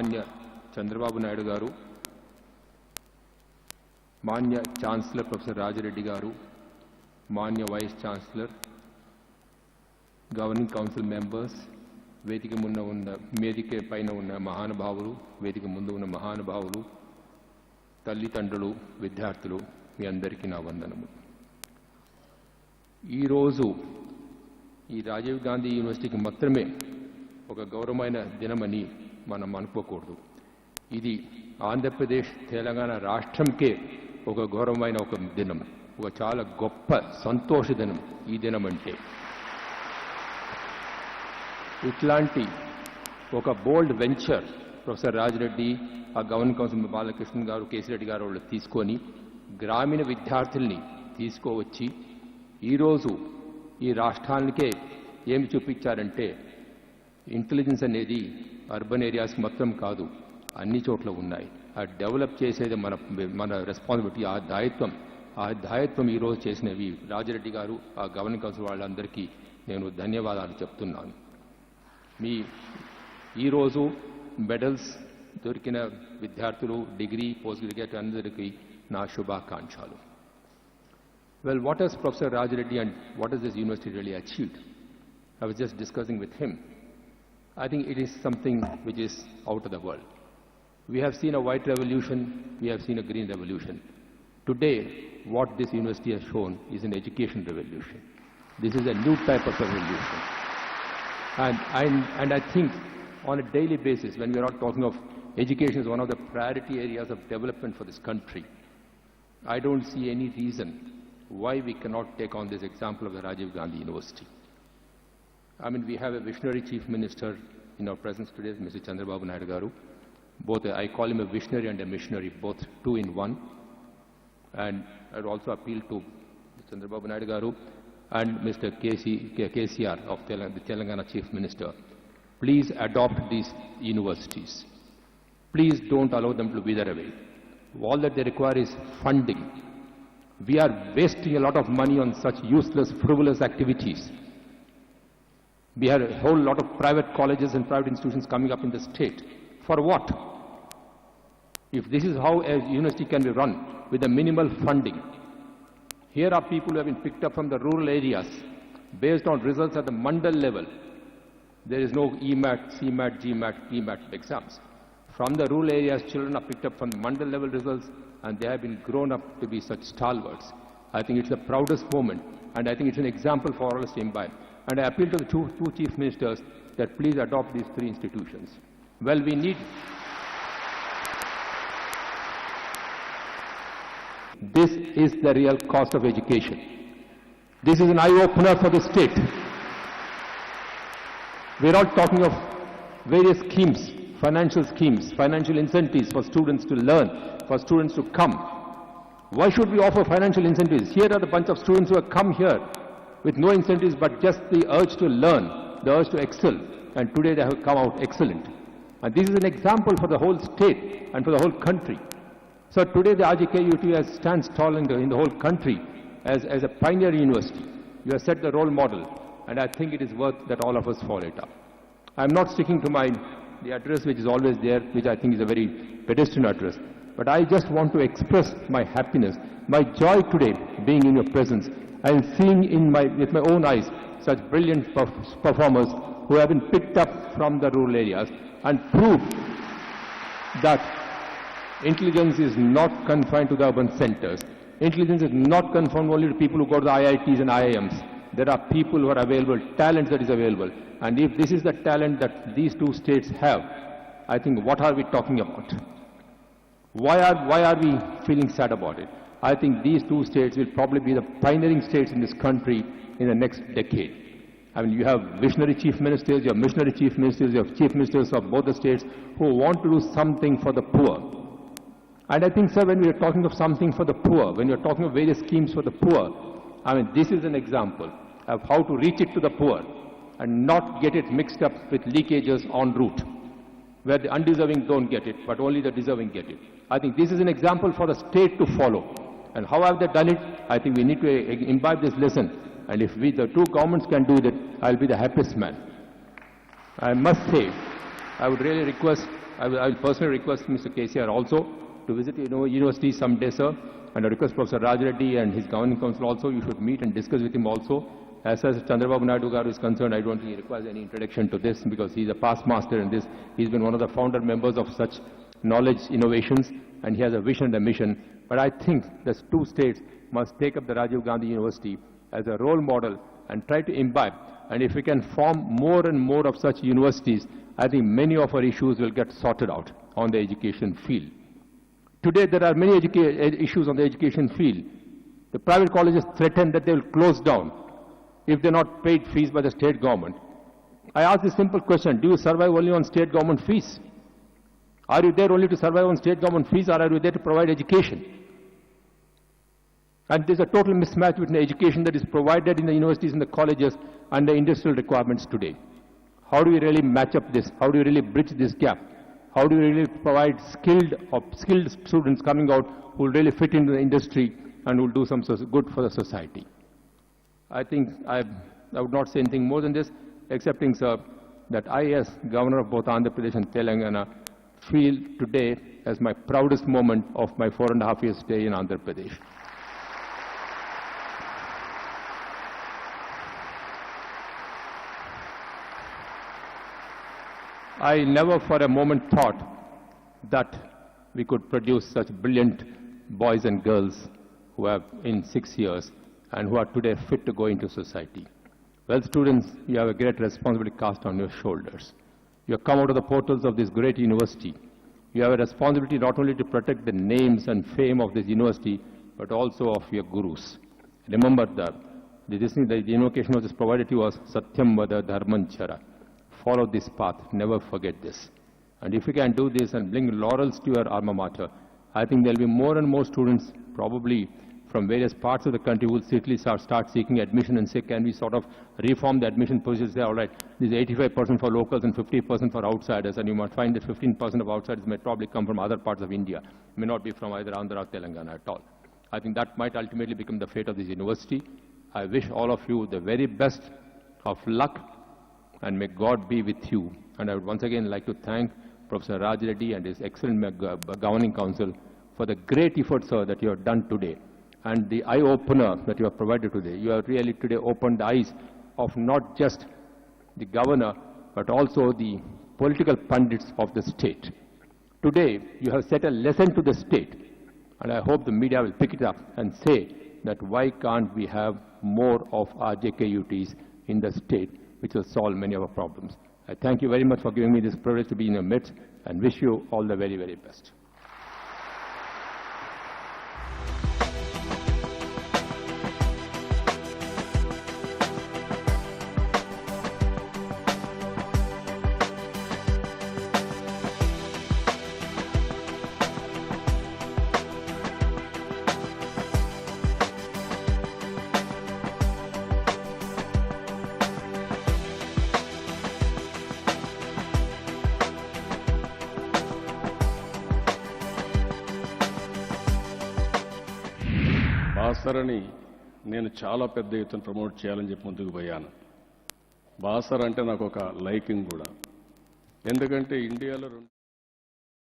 మాన్య చంద్రబాబు నాయుడు గారు, Manya chancellor professor Rajireddy garu, మాన్య vice chancellor, governing council members, వేదిక పైన ఉన్న మహానుభావులు, వేదిక ముందు ఉన్న మహానుభావులు, తల్లిదండ్రులు, విద్యార్థులు, మీ అందరికీ నా వందనము. ఈరోజు ఈ రాజీవ్ గాంధీ యూనివర్సిటీకి మాత్రమే ఒక గౌరవమైన దినమని మనం అనుకోకూడదు. ఇది ఆంధ్రప్రదేశ్, తెలంగాణ రాష్ట్రంకే ఒక గౌరవమైన ఒక దినం, ఒక చాలా గొప్ప సంతోష దినం ఈ దినం అంటే. ఇట్లాంటి ఒక బోల్డ్ వెంచర్ ప్రొఫెసర్ రాజిరెడ్డి, ఆ గవర్నింగ్ కౌన్సిల్ బాలకృష్ణ గారు, కేసిరెడ్డి గారు వాళ్ళు తీసుకొని గ్రామీణ విద్యార్థుల్ని తీసుకువచ్చి ఈరోజు ఈ రాష్ట్రానికే ఏమి చూపించారంటే ఇంటెలిజెన్స్ అనేది అర్బన్ ఏరియాస్ మొత్తం కాదు, అన్ని చోట్ల ఉన్నాయి. ఆ డెవలప్ చేసేది మన రెస్పాన్సిబిలిటీ, ఆ దాయత్వం ఈరోజు చేసినవి రాజిరెడ్డి గారు, ఆ గవర్నింగ్ కౌన్సిల్ వాళ్ళందరికీ నేను ధన్యవాదాలు చెప్తున్నాను. మీ ఈరోజు మెడల్స్ దొరికిన విద్యార్థులు, డిగ్రీ, పోస్ట్ గ్రాడ్యుయేట్ అందరికీ నా శుభాకాంక్షలు. Well, what has Professor Rajireddy and what has this university really achieved? I was just discussing with him. I think it is something which is out of the world. We have seen a white revolution, we have seen a green revolution. Today, what this university has shown is an education revolution. This is a new type of revolution. And I think on a daily basis, when we are talking of education is one of the priority areas of development for this country, I don't see any reason why we cannot take on this example of the Rajiv Gandhi University. I mean, we have a visionary chief minister in our presence today, Mr. Chandrababu Naidu Garu. Both, I call him a visionary and a missionary, both two in one. And I would also appeal to Chandrababu Naidu Garu and Mr. KCR of the Telangana chief minister. Please adopt these universities. Please don't allow them to wither away. All that they require is funding. We are wasting a lot of money on such useless, frivolous activities. We have a whole lot of private colleges and private institutions coming up in the state. For what? If this is how a university can be run, with a minimal funding. Here are people who have been picked up from the rural areas based on results at the mandal level. There is no EMAT, CMAT, GMAT, PMAT exams. From the rural areas, children are picked up from the mandal level results, and they have been grown up to be such stalwarts. I think it's the proudest moment, and I think it's an example for all of us to imbibe. And I appeal to the two chief ministers that please adopt these three institutions. Well, we need... This is the real cost of education. This is an eye-opener for the state. We're all talking of various schemes, financial incentives for students to learn, for students to come. Why should we offer financial incentives? Here are the bunch of students who have come here with no incentives but just the urge to learn, the urge to excel, and today they have come out excellent. And this is an example for the whole state and for the whole country. So today the RGUKT stands tall in the whole country as a pioneer university. You have set the role model, and I think it is worth that all of us follow it up. I am not sticking to the address which is always there, which I think is a very pedestrian address. But I just want to express my happiness, my joy today being in your presence and seeing with my own eyes such brilliant performers who have been picked up from the rural areas and proved that intelligence is not confined to the urban centers. Intelligence is not confined only to people who go to the IIITs and IIMs. There are people who are available, talent that is available. And if this is the talent that these two states have, I think what are we talking about? Why are we feeling sad about it? I think these two states will probably be the pioneering states in this country in the next decade. I mean, you have visionary chief ministers, you have missionary chief ministers, you have chief ministers of both the states who want to do something for the poor. And I think, sir, when we are talking of something for the poor, when you are talking of various schemes for the poor, I mean, this is an example of how to reach it to the poor and not get it mixed up with leakages en route, where the undeserving don't get it, but only the deserving get it. I think this is an example for the state to follow. And how have they done it? I think we need to imbibe this lesson. And if the two governments can do that, I'll be the happiest man. I must say I would really request, I will personally request Mr. KCR also to visit university someday, sir. And I request Professor Raj Reddy and his governing council also, you should meet and discuss with him also. As far as Chandrababu Naidu Garu is concerned, I don't think he requires any introduction to this because he's a past master in this. He's been one of the founder members of such knowledge innovations, and he has a vision and a mission. But I think the two states must take up the Rajiv Gandhi University as a role model and try to imbibe. And if we can form more and more of such universities, I think many of our issues will get sorted out on the education field. Today, there are many issues on the education field. The private colleges threaten that they will close down if they're not paid fees by the state government. I ask this simple question, do you survive only on state government fees? Are you there only to survive on state government fees, or are you there to provide education? And there's a total mismatch between the education that is provided in the universities and the colleges and the industrial requirements today. How do we really match up this? How do we really bridge this gap? How do we really provide skilled students coming out who will really fit into the industry and will do some good for the society? I think I would not say anything more than this, excepting, sir, that I, as Governor of both Andhra Pradesh and Telangana, feel today as my proudest moment of my 4.5 years stay in Andhra Pradesh. I never for a moment thought that we could produce such brilliant boys and girls who have in 6 years and who are today fit to go into society. Well, students, you have a great responsibility cast on your shoulders. You have come out of the portals of this great university. You have a responsibility not only to protect the names and fame of this university, but also of your gurus. Remember that the invocation which is provided to us, Satyam Vada Dharman Chara. Follow this path, never forget this. And if you can do this and bring laurels to your alma mater, I think there will be more and more students, probably from various parts of the country, who will start seeking admission and say, can we sort of reform the admission procedure? Say, all right, this is 85% for locals and 50% for outsiders, and you might find that 15% of outsiders may probably come from other parts of India, may not be from either Andhra or Telangana at all. I think that might ultimately become the fate of this university. I wish all of you the very best of luck, and may God be with you. And I would once again like to thank Professor Raj Reddy and his excellent governing council for the great effort, sir, that you have done today, and the eye-opener that you have provided today. You have really today opened the eyes of not just the governor, but also the political pundits of the state. Today, you have set a lesson to the state, and I hope the media will pick it up and say that why can't we have more of RGUKTs in the state, which will solve many of our problems. I thank you very much for giving me this privilege to be in your midst, and wish you all the very, very best. బాసరని నేను చాలా పెద్ద ఎత్తున promote చేయాలని చెప్పి ముందుకు పోయాను. బాసర అంటే నాకు ఒక లైకింగ్ కూడా. ఎందుకంటే ఇండియాలో